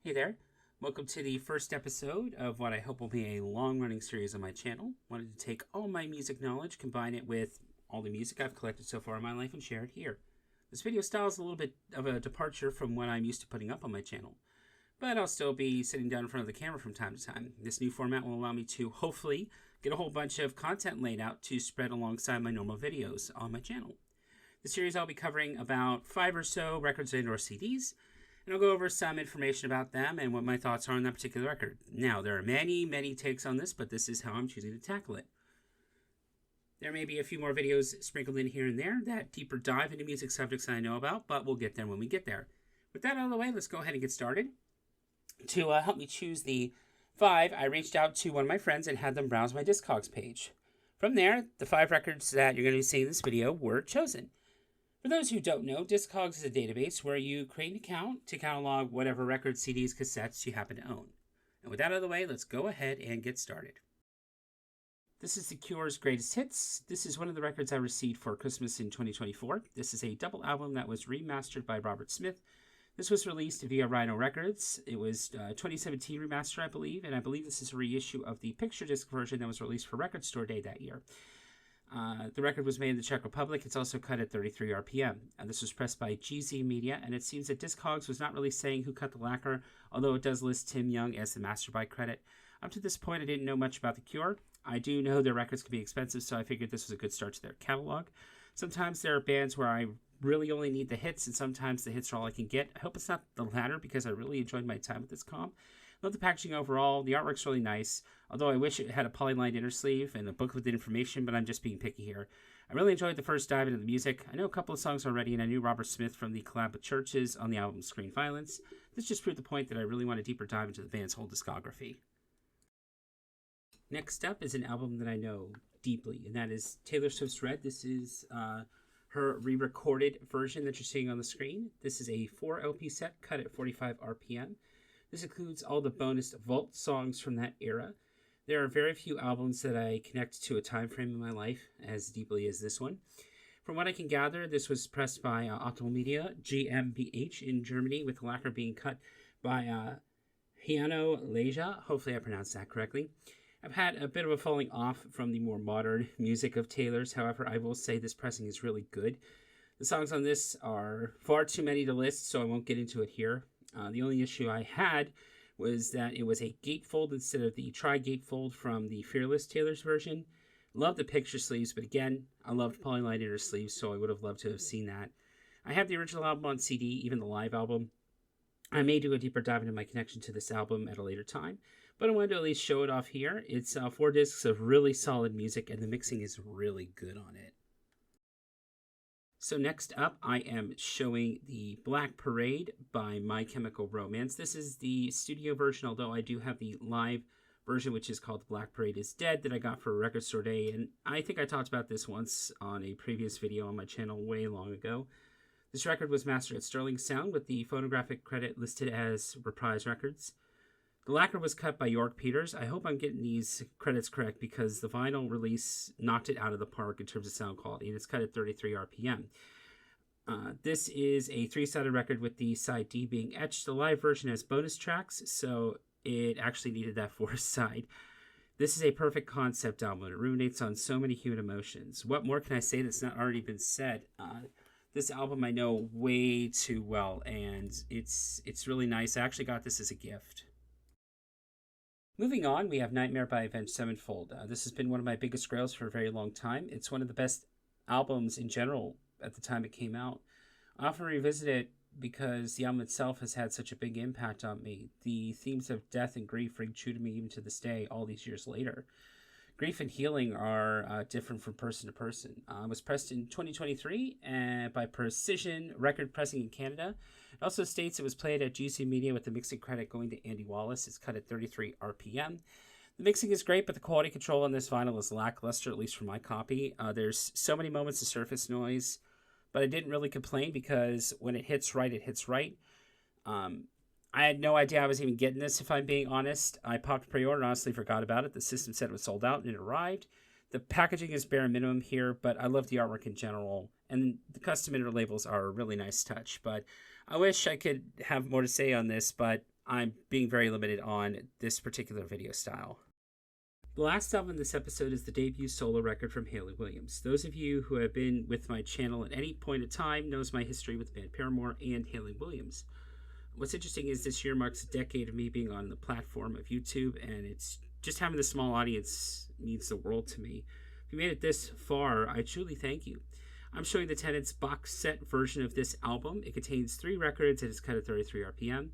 Hey there. Welcome to the first episode of what I hope will be a long-running series on my channel. Wanted to take all my music knowledge, combine it with all the music I've collected so far in my life, and share it here. This video style is a little bit of a departure from what I'm used to putting up on my channel, but I'll still be sitting down in front of the camera from time to time. This new format will allow me to hopefully get a whole bunch of content laid out to spread alongside my normal videos on my channel. The series I'll be covering about 5 or so records and or CDs, and I'll go over some information about them and what my thoughts are on that particular record. Now, there are many takes on this, but this is how I'm choosing to tackle it. There may be a few more videos sprinkled in here and there that deeper dive into music subjects I know about, but we'll get there when we get there. With that out of the way, let's go ahead and get started. To help me choose the 5, I reached out to one of my friends and had them browse my Discogs page. From there, the 5 records that you're going to be seeing in this video were chosen. For those who don't know, Discogs is a database where you create an account to catalog whatever records, CDs, cassettes you happen to own. And with that out of the way, let's go ahead and get started. This is The Cure's Greatest Hits. This is one of the records I received for Christmas in 2024. This is a double album that was remastered by Robert Smith. This was released via Rhino Records. It was 2017 remaster, I believe, and I believe this is a reissue of the picture disc version that was released for Record Store Day that year. The record was made in the Czech Republic. It's also cut at 33 RPM. This was pressed by GZ Media, and it seems that Discogs was not really saying who cut the lacquer, although it does list Tim Young as the master by credit. Up to this point, I didn't know much about The Cure. I do know their records can be expensive, so I figured this was a good start to their catalog. Sometimes there are bands where I really only need the hits, and sometimes the hits are all I can get. I hope it's not the latter, because I really enjoyed my time with this comp. Love the packaging overall. The artwork's really nice, although I wish it had a polylined inner sleeve and a booklet with information, but I'm just being picky here. I really enjoyed the first dive into the music. I know a couple of songs already, and I knew Robert Smith from the collab with Churches on the album Screen Violence. This just proved the point that I really want a deeper dive into the band's whole discography. Next up is an album that I know deeply, and that is Taylor Swift's Red. This is her re-recorded version that you're seeing on the screen. This is a 4 LP set cut at 45 RPM. This includes all the bonus vault songs from that era. There are very few albums that I connect to a time frame in my life as deeply as this one. From what I can gather, this was pressed by Optimal Media GmbH in Germany, with the lacquer being cut by Hiano Leja. Hopefully I pronounced that correctly. I've had a bit of a falling off from the more modern music of Taylor's. However, I will say this pressing is really good. The songs on this are far too many to list, so I won't get into it here. The only issue I had was that it was a gatefold instead of the tri-gatefold from the Fearless Taylor's version. Love the picture sleeves, but again, I loved polyline inner sleeves, so I would have loved to have seen that. I have the original album on CD, even the live album. I may do a deeper dive into my connection to this album at a later time, but I wanted to at least show it off here. It's 4 discs of really solid music, and the mixing is really good on it. So next up, I am showing the Black Parade by My Chemical Romance. This is the studio version, although I do have the live version, which is called Black Parade is Dead, that I got for Record Store Day. And I think I talked about this once on a previous video on my channel way long ago. This record was mastered at Sterling Sound, with the phonographic credit listed as Reprise Records. The lacquer was cut by York Peters. I hope I'm getting these credits correct, because the vinyl release knocked it out of the park in terms of sound quality, and it's cut at 33 RPM. This is a 3-sided record, with the side D being etched. The live version has bonus tracks, so it actually needed that 4th side. This is a perfect concept album. It ruminates on so many human emotions. What more can I say that's not already been said? This album I know way too well, and it's really nice. I actually got this as a gift. Moving on, we have Nightmare by Avenged Sevenfold. This has been one of my biggest grails for a very long time. It's one of the best albums in general at the time it came out. I often revisit it because the album itself has had such a big impact on me. The themes of death and grief ring true to me even to this day, all these years later. Grief and healing are different from person to person. It was pressed in 2023 by Precision Record Pressing in Canada. It also states it was played at GC Media, with the mixing credit going to Andy Wallace. It's cut at 33 RPM. The mixing is great, but the quality control on this vinyl is lackluster, at least for my copy. There's so many moments of surface noise, but I didn't really complain, because when it hits right, it hits right. I had no idea I was even getting this, if I'm being honest. I popped pre-order and honestly forgot about it. The system said it was sold out, and it arrived. The packaging is bare minimum here, but I love the artwork in general, and the custom inner labels are a really nice touch. But I wish I could have more to say on this, but I'm being very limited on this particular video style. The last album in this episode is the debut solo record from Hayley Williams. Those of you who have been with my channel at any point in time knows my history with the band Paramore and Hayley Williams. What's interesting is this year marks a decade of me being on the platform of YouTube, and it's just having the small audience means the world to me. If you made it this far, I truly thank you. I'm showing the Tenants box set version of this album. It contains 3 records and is cut at 33 RPM.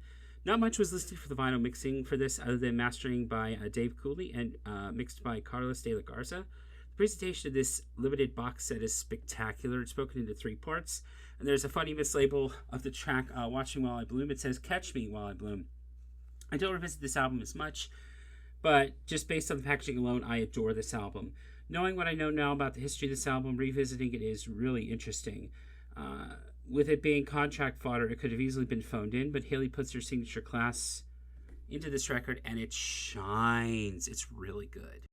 Not much was listed for the vinyl mixing for this other than mastering by Dave Cooley and mixed by Carlos de la Garza. The presentation of this limited box set is spectacular. It's broken into 3 parts. And there's a funny mislabel of the track Watching While I Bloom. It says Catch Me While I Bloom. I don't revisit this album as much, but just based on the packaging alone, I adore this album. Knowing what I know now about the history of this album, revisiting it is really interesting. With it being contract fodder, it could have easily been phoned in, but Hayley puts her signature class into this record, and it shines. It's really good.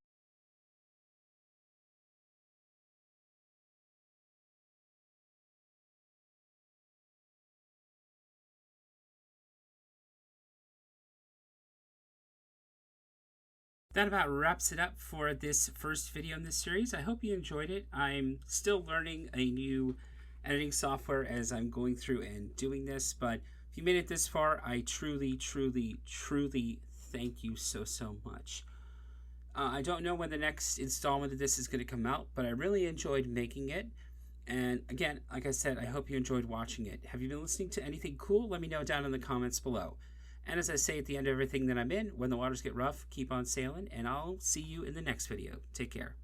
That about wraps it up for this first video in this series. I hope you enjoyed it. I'm still learning a new editing software as I'm going through and doing this, but if you made it this far, I truly thank you so much. I don't know when the next installment of this is going to come out, but I really enjoyed making it. And again, like I said, I hope you enjoyed watching it. Have you been listening to anything cool? Let me know down in the comments below. And as I say at the end of everything that I'm in, when the waters get rough, keep on sailing, and I'll see you in the next video. Take care.